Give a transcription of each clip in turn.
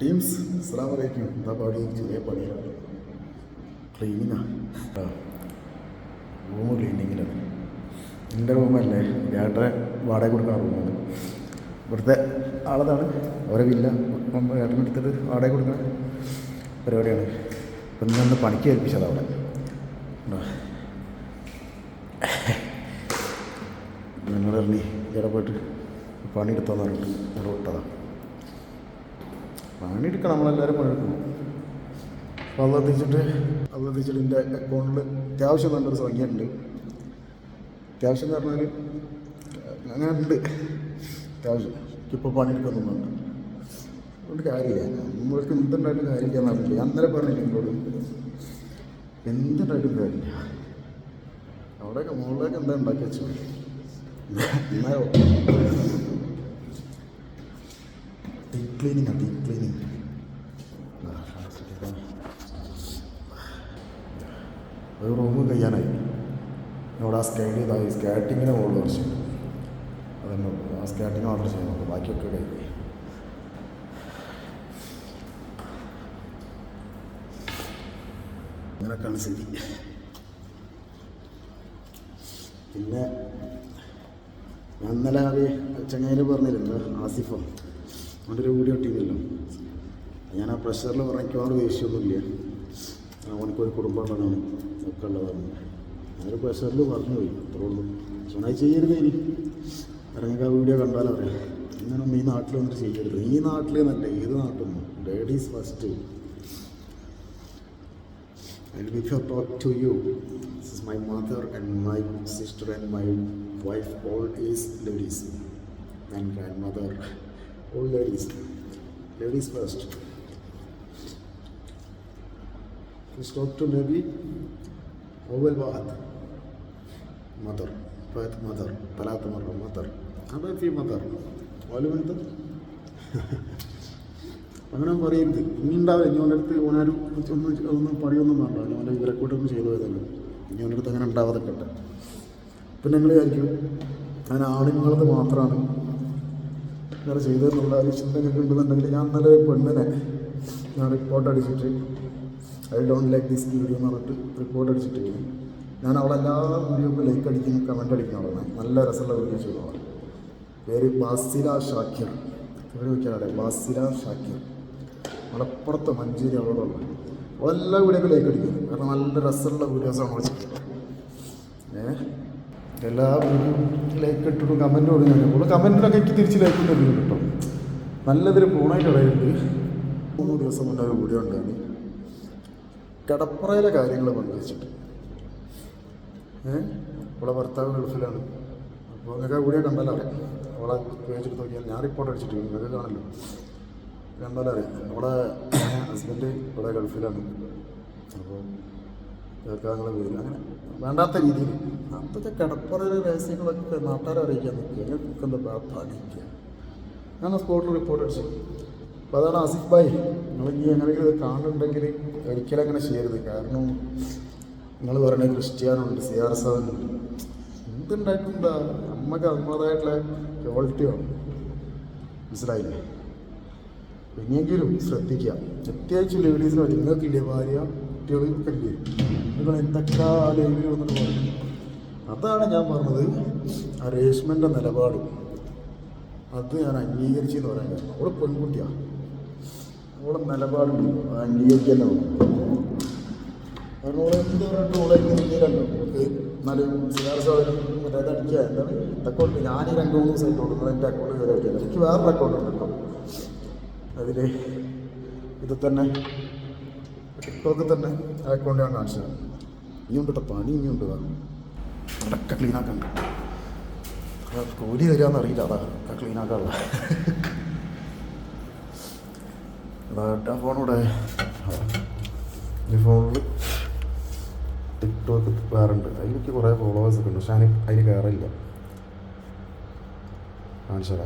Teams അസ്സലാമു അലൈക്കും. എന്താ പാടി? ചെറിയ പണിയാണ്, ക്ലീനിങ്ങാണ്. റൂം ക്ലീനിങ്ങിലാണ്. എൻ്റെ റൂമല്ലേ, ഏട്ടൻ വാടക കൊടുക്കുന്ന റൂമാണ്. ഇവിടുത്തെ ആളതാണ്, അവരെ വില്ല ഏട്ടനെടുത്തിട്ട് വാടക കൊടുക്കുന്ന പരിപാടിയാണ്. ഇപ്പം ഇന്നൊന്ന് പണിക്ക് ഏൽപ്പിച്ചത് അവിടെ. നിങ്ങളിറങ്ങി ഇവിടെ പോയിട്ട് പണിയെടുത്തോന്ന് പറഞ്ഞിട്ട് ഇവിടെ വിട്ടതാണ്. പണിയെടുക്കണം, നമ്മളെല്ലാവരും പണിയെടുക്കണം. അപ്പോൾ അതെത്തിച്ചിട്ട് എൻ്റെ അക്കൗണ്ടിൽ അത്യാവശ്യം നല്ലൊരു സംഖ്യയുണ്ട്. അത്യാവശ്യം എന്ന് പറഞ്ഞാൽ അങ്ങനെ ഉണ്ട് അത്യാവശ്യം. ഇപ്പോൾ പണിയെടുക്കൊന്നും വേണ്ട, അതുകൊണ്ട് കാര്യമില്ല. നമ്മൾക്ക് എന്തുണ്ടായിട്ടും കാര്യമില്ല എന്നറിയില്ല. ഞാൻ അന്നേരം പറഞ്ഞില്ല നിങ്ങളോട്, എന്തുണ്ടായിട്ടും കാര്യമില്ല. അവിടെയൊക്കെ മുകളിലേക്ക് എന്താ ഉണ്ടാക്കി വെച്ചു എന്നായോ. ഡീപ് ക്ലീനിങ്ങാണ്, ഡീപ് ക്ലീനിങ്. ഒരു റൂം കഴിയാനായി. ഇവിടെ ആ സ്കാറ്റിങ്ങിന് മുകളിൽ കുറച്ച് അതന്നെ ഉള്ളൂ. ആ സ്കാറ്റിങ് മാത്രം ചെയ്യാൻ നോക്കും, ബാക്കിയൊക്കെ കഴിഞ്ഞു. അങ്ങനെയൊക്കെയാണ് സ്ഥിതി. പിന്നെ ഞാൻ ഇന്നലെ അത് ചങ്ങായിൽ പറഞ്ഞിരുന്നു, ആസിഫോ അവൻ്റെ ഒരു വീഡിയോ ഇട്ടിരുന്നല്ലോ. ഞാൻ ആ പ്രഷറിൽ പറഞ്ഞെങ്കിൽ അവനോട് ദേഷ്യമൊന്നുമില്ല. അവനക്കൊരു കുടുംബമുള്ളതാണ്, ഒക്കെ ഉള്ളതാണ്. ഞാനൊരു പ്രഷറിൽ പറഞ്ഞു പോയി, അത്രേ ഉള്ളൂ. സോനായി ചെയ്യരുത്. ഇനി ഇറങ്ങിക്ക് ആ വീഡിയോ കണ്ടാലും അറിയാം. ഇങ്ങനൊന്നും ഈ നാട്ടിൽ വന്നിട്ട് ചെയ്യരുത്. ഈ നാട്ടിൽ നല്ല ഏത് നാട്ടിൽ ladies first. I will give a talk to you. This is my mother and my sister and my wife. All is ladies and grandmother. All ladies. Ladies first. Let's talk to Nabi. أول واحد mother. first mother. ثلاث مرة mother. هذا في mother. ولا من ده. അങ്ങനെ പറയരുത്. ഇനി ഉണ്ടാവില്ല. ഇനി അവൻ്റെ അടുത്ത് ഓനാരും ഒന്നും പണിയൊന്നും വേണ്ട. അവൻ്റെ ഇവരെക്കൂട്ടൊന്നും ചെയ്തു പോയതല്ലോ. ഇനി അവൻ്റെ അടുത്ത് അങ്ങനെ ഉണ്ടാവാതൊക്കെ. ഇപ്പം ഞങ്ങൾ വിചാരിക്കും അങ്ങനെ ആണുങ്ങളത് മാത്രമാണ് ഇങ്ങനെ ചെയ്തതെന്നുള്ള ഒരു ചിന്ത ഞങ്ങൾക്ക് ഉണ്ടെന്നുണ്ടെങ്കിൽ, ഞാൻ നല്ല പെണ്ണിനെ ഞാൻ റിപ്പോർട്ട് അടിച്ചിട്ട് I don't like this video എന്ന് പറഞ്ഞിട്ട് റിപ്പോർട്ട് അടിച്ചിട്ട് ഞാൻ അവളെല്ലാ വീഡിയോക്കും ലൈക്ക് അടിക്കും, കമൻറ്റ് അടിക്കുന്ന ആളാണ്. നല്ല രസമുള്ള വീഡിയോ ചെയ്തതാണ്. പേര് ബാസില ഷാക്കിർ. ഇവർ വയ്ക്കാതെ ബാസില ഷാക്കിർ. മലപ്പുറത്ത് മഞ്ചേരി അവളോടുള്ള അവളെല്ലാ വീഡിയോക്കും ലൈക്ക് അടിക്കും. കാരണം നല്ല രസമുള്ള വീഡിയോസാണ് അവൾ ചെയ്യുന്നത്. എല്ലാ വീഡിയോ ലൈക്ക് ഇട്ടിട്ടും കമൻറ്റ് കൊടുക്കാൻ നമ്മൾ കമൻറ്റിലൊക്കെ എനിക്ക് തിരിച്ച് ലൈക്ക് ഇട്ടിട്ട് കിട്ടും. നല്ലതൊരു ഫോണായിട്ട് ഇടയിലുണ്ട്. 3 ദിവസം മുന്നേ ഒരു വീഡിയോ ഉണ്ടായിരുന്നു, കടപ്പുറയിലെ കാര്യങ്ങൾ പങ്കുവച്ചിട്ട്. അവളെ ഭർത്താവ് ഗൾഫിലാണ്. അപ്പോൾ നിങ്ങൾക്ക് ആ വീഡിയോ കണ്ടാലും അറിയാം. അവളെ പേജെടുത്ത് നോക്കിയാൽ ഞാൻ റിപ്പോർട്ട് അടിച്ചിട്ട് നിങ്ങൾക്ക് കാണല്ലോ, കണ്ടാലും അറിയാം. അവളെ ഹസ്ബൻഡ് ഇവിടെ ഗൾഫിലാണ്. അപ്പോൾ കേൾക്കാനുള്ള പേര് അങ്ങനെ വേണ്ടാത്ത രീതിയിൽ അതൊക്കെ കിടപ്പറയിലെ രഹസ്യങ്ങളൊക്കെ നാട്ടുകാരെ അറിയിക്കാൻ നിൽക്കുക. ഞങ്ങൾക്ക് എന്താ പ്രാധാന്യിക്കുക. ഞാൻ സ്പോട്ടിൽ റിപ്പോർട്ട് അടിച്ചു. അപ്പോൾ അതാണ് ആസിഫ് ഭായ്, നിങ്ങൾ ഇനി എങ്ങനെയെങ്കിലും ഇത് കാണുന്നുണ്ടെങ്കിൽ ഒരിക്കലും അങ്ങനെ ചെയ്യരുത്. കാരണം നിങ്ങൾ പറയുന്നത് ക്രിസ്ത്യാനുണ്ട്, CR7 ഉണ്ട്, എന്തുണ്ടായിട്ടുണ്ടാ നമുക്ക് അതുമാതായിട്ടുള്ള ക്വാളിറ്റി വേണം. മനസ്സിലായില്ലേ? ഇനിയെങ്കിലും ശ്രദ്ധിക്കുക. പ്രത്യേകിച്ച് ലേഡീസിന് പറ്റും. നിങ്ങൾക്കില്ലേ ഭാര്യ, കുട്ടികളൊക്കെ ഇല്ലേ, നിങ്ങൾ എന്തൊക്കെ ലൈവിൽ വന്നിട്ട് പറയും. അതാണ് ഞാൻ പറഞ്ഞത്. ആ രേഷ്മൻ്റെ നിലപാട് അത് ഞാൻ അംഗീകരിച്ചെന്ന് പറയാൻ കാരണം അവൾ പെൺകുട്ടിയാണ്. അവളെ നിലപാടുണ്ട്, അംഗീകരിക്കാൻ വേണം. കാരണം അവളെ എന്ത് പറഞ്ഞിട്ട് അവളേക്ക് നീലല്ലോ. നമുക്ക് എന്നാലും CR7 മറ്റേ അടിക്കുക എന്താണ് അക്കൗണ്ട്. ഞാൻ ഈ 2-3 ദിവസമായിട്ട് കൊടുക്കുന്നത് എൻ്റെ അക്കൗണ്ട് കയറി വയ്ക്കുന്നത്. എനിക്ക് വേറൊരു അക്കൗണ്ട് ഉണ്ട് കേട്ടോ. അതിൽ ഇത് തന്നെ ടിക്ടോക്കിൽ തന്നെ ആ അക്കൗണ്ട് ഞാൻ കാണിച്ചത്. ഇനിയുണ്ട് കേട്ടോ, പണി ഇനിയുണ്ട്. അതൊക്കെ ക്ലീനാക്കണ്ട. കൂലി തരാമെന്ന് അറിയില്ല, അതൊക്കെ ക്ലീനാക്കാനുള്ള. അതാ ഫോണിവിടെ. ഈ ഫോണിൽ ടിക്ടോക്ക് വേറുണ്ട്. അതിലേക്ക് കുറേ ഫോളോവേഴ്സൊക്കെ ഉണ്ട്, പക്ഷെ അതിൽ കയറില്ല. കാണിച്ചാൽ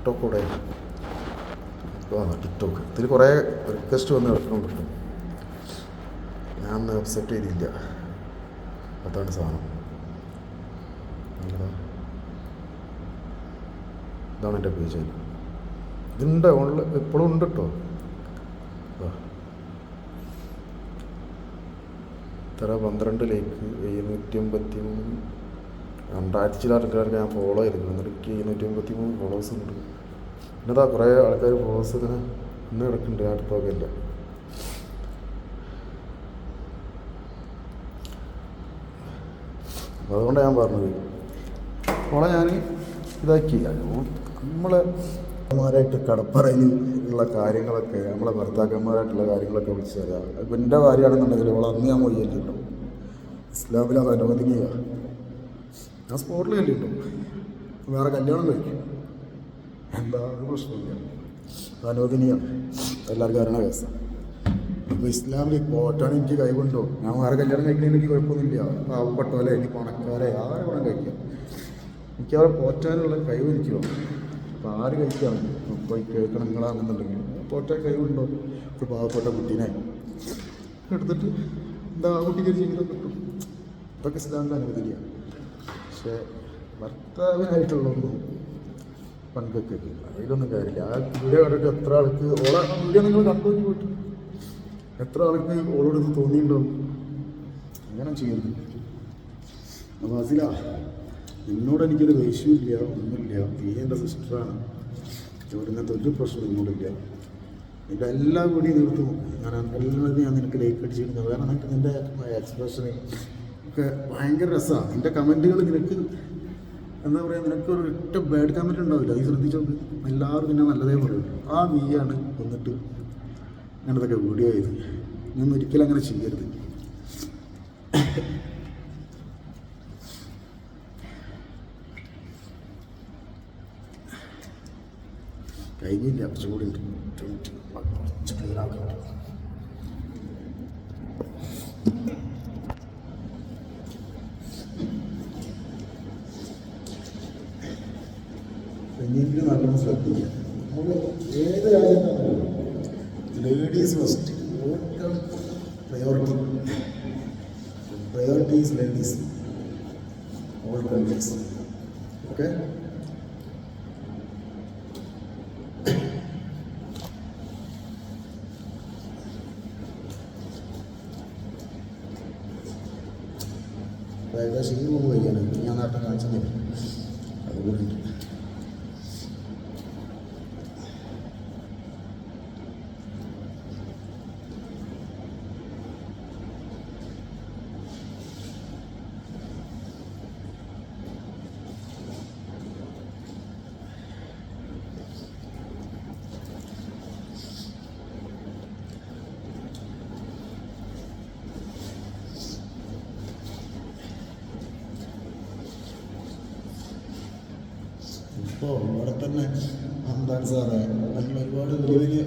ടിക്ടോക്കൂടെ ടിക്ടോക്ക് ഇതിൽ കുറേ റിക്വസ്റ്റ് വന്ന് കിടക്കണം കിട്ടും. ഞാൻ ഒന്ന് അക്സെപ്റ്റ് ചെയ്തില്ല, അതാണ് സാധനം. ഇതാണ് എൻ്റെ പേജ്. ഇതുണ്ട് ഓൺലൈൻ എപ്പോഴും ഉണ്ട് കേട്ടോ. ഇത്ര 12 ലൈക്ക്, 753, 2000 ചില ആൾക്കാർക്ക് ഞാൻ ഫോളോ ചെയ്തിട്ടുണ്ട്. എന്നിട്ട് എനിക്ക് 753 ഫോളോവേഴ്സ് ഉണ്ട്. എന്നതാ കുറേ ആൾക്കാർ ഫോളോവേഴ്സ് ഇങ്ങനെ ഇന്ന് കിടക്കുന്നുണ്ട്, ഞാൻ അടുത്തൊക്കെ ഇല്ല. അതുകൊണ്ട് ഞാൻ പറഞ്ഞത് ഓളെ ഞാൻ ഇതാക്കി. നമ്മളമാരായിട്ട് കടപ്പറയിൽ ഉള്ള കാര്യങ്ങളൊക്കെ, നമ്മളെ ഭർത്താക്കന്മാരായിട്ടുള്ള കാര്യങ്ങളൊക്കെ വിളിച്ചു തരാം. ഇപ്പം എൻ്റെ ഭാര്യയാണെന്നുണ്ടെങ്കിൽ ഓളെ അന്ന് ഞാൻ മൊയ്യല്ലോ. ഇസ്ലാമിൽ അത് അനുവദനീയ. ഞാൻ സ്പോട്ടിൽ കല്ലിട്ടോ, വേറെ കല്യാണം കഴിക്കും, എന്താ ഒരു പ്രശ്നമില്ല, അത് അനുവദനീയാണ്, എല്ലാവർക്കും അറിയണ കേസാണ്. അപ്പോൾ ഇസ്ലാമിൽ പോറ്റാൻ എനിക്ക് കൈകൊണ്ടോ, ഞാൻ വേറെ കല്യാണം കഴിക്കണമെങ്കിൽ എനിക്ക് കുഴപ്പമൊന്നുമില്ല. പാവപ്പെട്ടോലെ എനിക്ക് പണക്കാരെ ആരെ വേണം കഴിക്കാം, എനിക്ക് അവരെ പോറ്റാനുള്ള കഴിവ് എനിക്ക് വേണം. അപ്പോൾ ആര് കഴിക്കാം, പോയി കേൾക്കണം നിങ്ങളാണെന്നുണ്ടെങ്കിൽ പോറ്റാൻ കഴിവുണ്ടോ? ഒരു പാവപ്പെട്ട കുട്ടീനെ എടുത്തിട്ട് എന്താ ആ കുട്ടിക്ക് ജീവിതം കിട്ടും. ഇതൊക്കെ ഇസ്ലാമിൻ്റെ അനുവദനീയാണ്. പക്ഷേ ഭർത്താവിനായിട്ടുള്ളൊന്നും പങ്കൊക്കെ അതിലൊന്നും കാര്യമില്ല. ആ വീഡിയോ കണ്ടിട്ട് എത്ര ആൾക്ക് ഓളെ വീഡിയോ നിങ്ങൾ കണ്ടുപോയി പോയിട്ട് എത്ര ആൾക്ക് ഓളോട് ഇത് തോന്നിയിട്ടുണ്ടാവും. അങ്ങനെ ചെയ്യരുത്. അപ്പോൾ അതിലാ എന്നോട് എനിക്കൊരു ദേഷ്യമില്ല, ഒന്നുമില്ല. നീ എൻ്റെ സിസ്റ്ററാണ്, ഇവിടെ ഇങ്ങനത്തെ ഒരു പ്രശ്നം എന്നോടില്ല. എൻ്റെ എല്ലാ വീഡിയോ തീർത്ത് ഞാൻ എല്ലാവരും ഞാൻ നിനക്ക് ലൈക്ക് അടിച്ചിരുന്നു. കാരണം നിനക്ക് നിൻ്റെ എക്സ്പ്രഷന് ഒക്കെ ഭയങ്കര രസമാണ്. നിൻ്റെ കമൻറ്റുകൾ നിനക്ക് എന്താ പറയുക, നിനക്കൊരു ഒറ്റ ബാഡ് കമൻറ്റ് ഉണ്ടാവില്ല. ഈ ശ്രദ്ധിച്ചോക്ക്, എല്ലാവരും പിന്നെ നല്ലതേ പറയും. ആ നീയാണ് വന്നിട്ട് അങ്ങനത്തൊക്കെ വീഡിയോ ചെയ്ത്. ഞാൻ ഒരിക്കലും അങ്ങനെ ചെയ്യരുത്. കഴിഞ്ഞില്ല, കുറച്ചുകൂടി ഉണ്ട്. കുറച്ച് ക്ലിയർ ആക്കുന്നുണ്ട്. കഴിഞ്ഞെങ്കിലും നല്ലോണം ശ്രദ്ധിക്കുക. നമ്മൾ ഏത് രാജ്യത്താണെങ്കിലും ladies first, priority is ladies, all countries. Okay, ഏകദേശം ഈ റൂം കഴിക്കാനാണ് ഞാൻ നേരത്തെ കാണിച്ചത്. അതുകൂടി ഉണ്ട്. ഇപ്പോൾ ഇവിടെ തന്നെ എന്താണ് സാറേ, നമ്മൾ ഒരുപാട് വലിയ വലിയ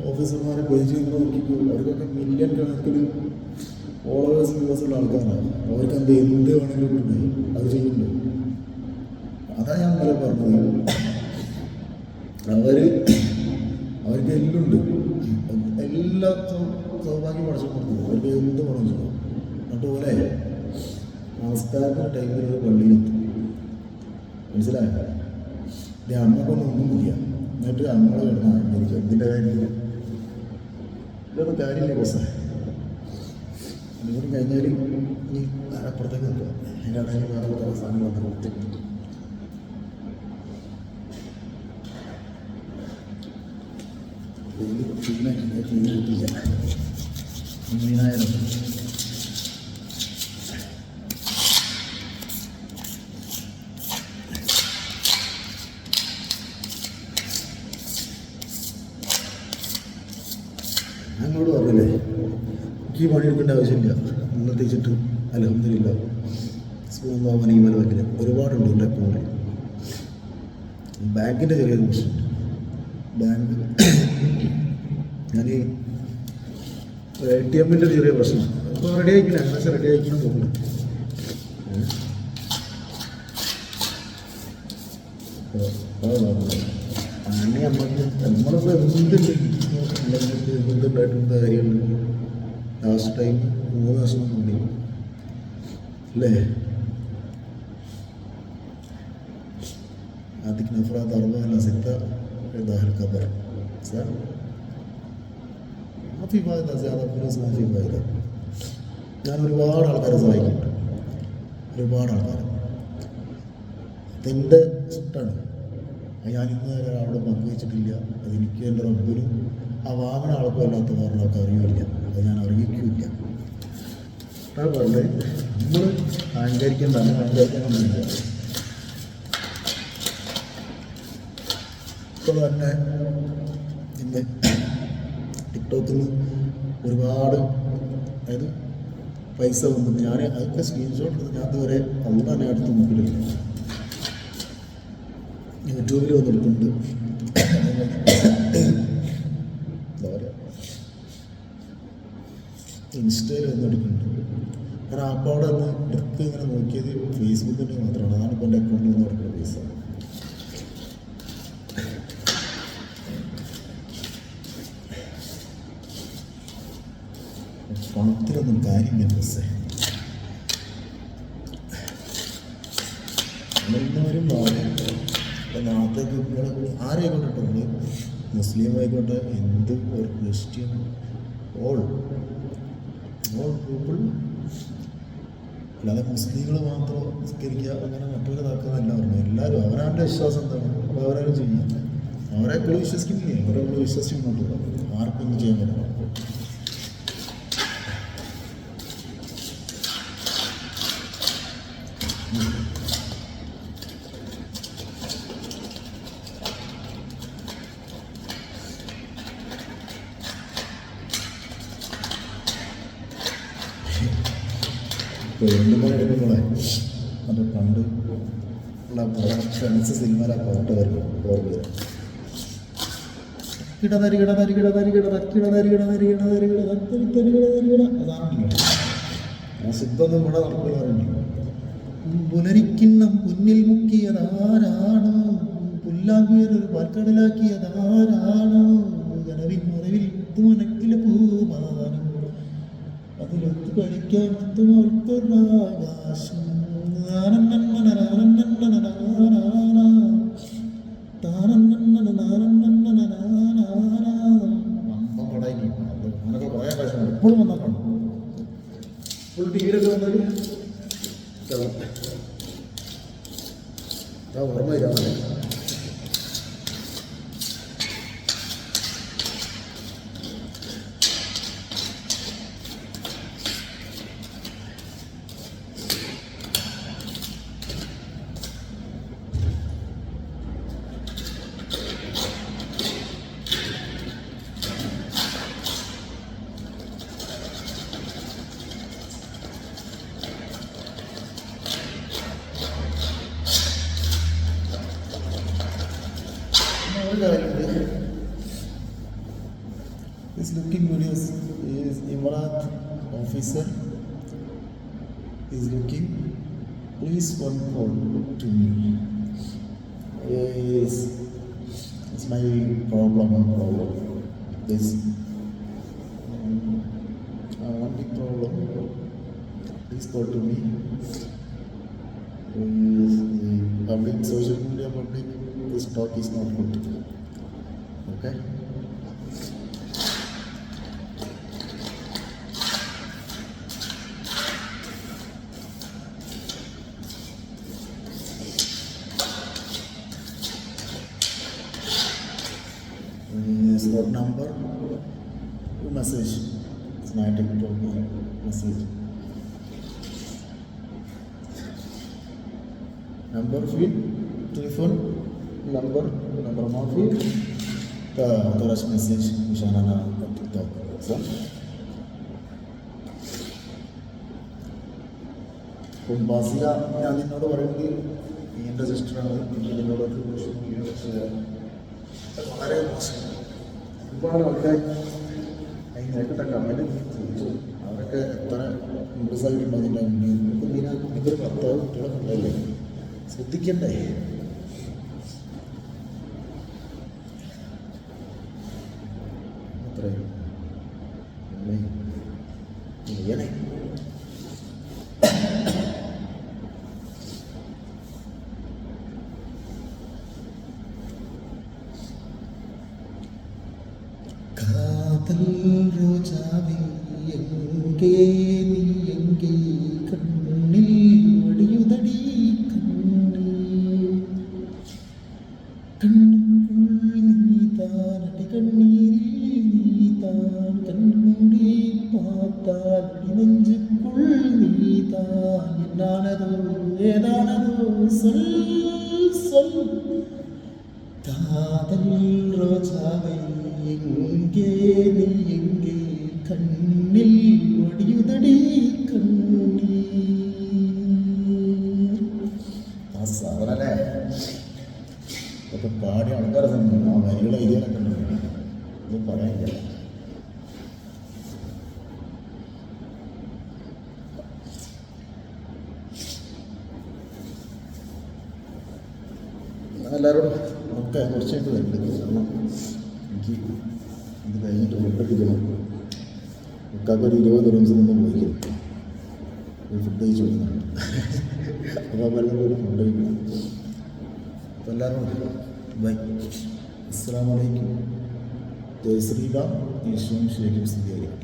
ഓഫീസർമാരെ പേജ് ചെയ്യുമ്പോൾ നോക്കിക്കോ, അവർക്കൊക്കെ മില്യൺ കണക്കിന് ഫോളോവേഴ്സ് വ്യൂവേഴ്സുള്ള ആൾക്കാരാണ്. അവർക്ക് എന്ത് വേണമെങ്കിലും കിട്ടുന്നത് അത് ചെയ്യുന്നുണ്ട്. അതാണ് ഞാൻ ഇന്നലെ പറഞ്ഞത്. അവർക്ക് എല്ലുണ്ട്, എല്ലാ സൗഭാഗ്യം പഠിച്ചു കൊടുത്തത്, അവർക്ക് എന്ത് വേണം ചെയ്യും. എന്നിട്ട് പോലെ നമസ്കാരത്തിൻ്റെ ടൈമിൽ ഒരു പള്ളിയിലെത്തും. മനസ്സിലായോ? എൻ്റെ അമ്മക്കൊന്നും ഒന്നും ഇല്ല. എന്നിട്ട് അമ്മ കിടന്നാൽ എനിക്ക് എന്തിൻ്റെ കാര്യമില്ല, ഇതൊന്നും കാര്യമില്ല. ബസ് അതുകൂടി കഴിഞ്ഞാൽ ഇനി അപ്പുറത്തേക്ക് നിൽക്കുക. അതിൻ്റെ ഇടയിൽ വേറെ കുറേ സാധനം വന്ന് കൊടുത്തിട്ട് കിട്ടില്ല. ഞങ്ങളോട് പറഞ്ഞില്ലേ എനിക്ക് പണിയെടുക്കേണ്ട ആവശ്യമില്ല, നിങ്ങൾ തേച്ചിട്ട് അൽഹംദുലില്ലാ സ്കൂളിൽ ഒരുപാടുണ്ട് എൻ്റെ അക്കൗണ്ടിൽ. ബാങ്കിൻ്റെ ചെറിയൊരു പ്രശ്നമുണ്ട്. ബാങ്ക് ഞാൻ ATM-ൻ്റെ ഒരു ചെറിയ പ്രശ്നം ഇപ്പോൾ റെഡി ആയിക്കില്ല. അങ്ങനെ റെഡി ആയിക്കണം തോന്നുന്നു. നമ്മളിപ്പോൾ എന്തുണ്ടായിട്ടുള്ള കാര്യമുണ്ട്. ലാസ്റ്റ് ടൈം 3 വർഷം കൂടി അല്ലേ? ആദ്യം നഫ്രാത്ത് 40 6 ദാഖിൽ ഖബർ സാർ മാഫി ഫായിദ സാദ ഫിറോസ് മാഫി ഫായിദ. ഞാൻ ഒരുപാട് ആൾക്കാരെ സഹായിക്കുന്നുണ്ട്, ഒരുപാട് ആൾക്കാർ. അതെൻ്റെ ഇഷ്ടമാണ്. ഞാൻ ഇന്ന് വരെ ഒരാളോട് പങ്കുവച്ചിട്ടില്ല. അതെനിക്ക് എൻ്റെ റബ്ബിനും ആ വാങ്ങണ ആൾക്കും അല്ലാത്ത വേറെ ആൾക്കും അറിയില്ല. അത് ഞാൻ അറിയിക്കില്ല. പറഞ്ഞത് നമ്മൾ അഹങ്കരിക്കേണ്ട, അഹങ്കരിക്കാനൊന്നുമില്ല. ഇപ്പോൾ തന്നെ ഇന്ന് ടിക്ടോക്കിൽ നിന്ന് ഒരുപാട് അതായത് പൈസ വന്നു. ഞാൻ അതൊക്കെ സ്ക്രീൻഷോട്ട് എടുത്ത് ഞാൻ ഇതുവരെ അന്ന് തന്നെ അടുത്ത് നോക്കിയിട്ടില്ല. യൂട്യൂബിൽ വന്നെടുക്കുന്നുണ്ട്, എന്താ പറയുക, ഇൻസ്റ്റയിൽ വന്നെടുക്കുന്നുണ്ട്. ഞാൻ ആപ്പോടെ ഒന്ന് ഇടയ്ക്ക് ഇങ്ങനെ നോക്കിയത് ഫേസ്ബുക്കിൻ്റെ മാത്രമാണ്. അതാണ് ഇപ്പോൾ എൻ്റെ അക്കൗണ്ടിൽ നിന്ന് കൊടുക്കുന്ന പൈസ. പണത്തിലൊന്നും കാര്യമില്ല ബസ്സേ. നമ്മളെല്ലാവരും നാളത്തേക്ക് ആരെയായിക്കോട്ടെ, നമ്മൾ മുസ്ലിം ആയിക്കോട്ടെ, ഹിന്ദു ഒരു ക്രിസ്ത്യൻ, ഓൾ പീപ്പിൾ. അല്ലാതെ മുസ്ലിങ്ങൾ മാത്രം നിസ്കരിക്കുക അങ്ങനെ മറ്റൊരു താക്കുന്നതല്ല പറഞ്ഞു. എല്ലാവരും അവരവൻ്റെ വിശ്വാസം എന്താണ് അപ്പോൾ അവരവരും ചെയ്യാം. അവരെ കൂടെ വിശ്വസിക്കുന്നില്ലേ, അവരെ കൂടെ വിശ്വസിച്ച് മുന്നോട്ട് പോകാം. ആർക്കൊന്നും ചെയ്യാൻ പറ്റില്ല. എടുക്കുമ്പോളെ മറ്റേ പണ്ട് ഉള്ള ഫ്രണ്ട്സ് സിനിമയില പാട്ട് വരും ഓർമ്മ വരും. അതാണല്ലോ ആ സിദ്ധൊന്നും ഇവിടെ നടക്കില്ല. പുലരിക്കിണ്ണം പുന്നിൽ മുക്കിയതാരാണോ, പുല്ലാങ്കുയരൊരു പാൽക്കടലാക്കിയതാരാണോ, കനവിൻ മറവിൽ മുത്തുമനക്കിലെ പൂമാനം അതിലൊത്ത് കളിക്കാൻ ആകാശം. അങ്ങനൊക്കെ കുറേ ആകാശം എപ്പോഴും വന്നിട്ടുണ്ട്. ഫുൾ ടിവിയിലൊക്കെ വന്നത് ഓർമ്മ വരാമല്ലേ. This looking videos is Emarat officer is looking. Please one call to me. Yes, it's my problem. This one big problem. Please call to me. Public social media public. This talk is not good. Okay. What number? You message. It's not a problem. Message. Number feed. Telephone. Number more feed. The rest message. Mishanana TikTok. So. Basia. ഞാൻ നിന്നോട് പറയുന്നത് എൻ്റെ സിസ്റ്ററാണ്. നിന്നോട് വളരെ മോശം. ഒരുപാട് ആൾക്കാർ അതിനൊക്കെ കമൻറ്റ് ചോദിച്ചു. അവരൊക്കെ എത്ര ഇമ്പ്രസ് ആയിട്ടുണ്ടെന്നില്ല. നമുക്ക് നിനക്കൊരു 10 കുട്ടികളൊക്കെ ഉണ്ടല്ലേ, ശ്രദ്ധിക്കണ്ടേ? അത്രയും ചെയ്യണേ. കാതൽ രോജാവേ എങ്കേ നീ എങ്കേ കണ്ണിൽ വടിയുതടി കണ്ണുക്കുൾ നീതാൻ അടികണ്ണീരിൽ നീതാൻ കൺകൂടി பார்த்தால் നെഞ്ചുക്കുൾ നീതാൻ എന്നാണതോ ഏതാണതോ சொல் சொல் കാതൽ രോജാവേ എങ്കേ നീ എങ്കേ കണ്ണിൽ വടിയുതടി കണ്ണീർ. ആ സാധനല്ലേ ഒക്കെ പാടി ആൾക്കാരെ സംബന്ധിച്ചു ആ വരികൾ എഴുതിയാലൊക്കെ ഉണ്ടല്ലോ, ഇത് പറയാനില്ല. എല്ലാവരോടും ഒക്കെ കുറച്ചായിട്ട് വരുന്നത്, കാരണം എനിക്ക് ഇത് കഴിഞ്ഞിട്ട് ഫുഡടിക്കണം. ഒക്കാക്ക് ഒരു 20 ദിവസം നിന്ന് പോയിക്കും ഒരു ഫുഡ് കഴിച്ച് കൊടുക്കുന്നുണ്ട്. അപ്പോൾ എല്ലാം ഒരു ഫുഡ് കഴിക്കണം. അപ്പോൾ എല്ലാവരും ബൈ. അസ്സലാമു അലൈക്കും. ജയ് ശ്രീറാം. യേശുവും ശരിക്കും സ്ഥിതിയായിരിക്കും.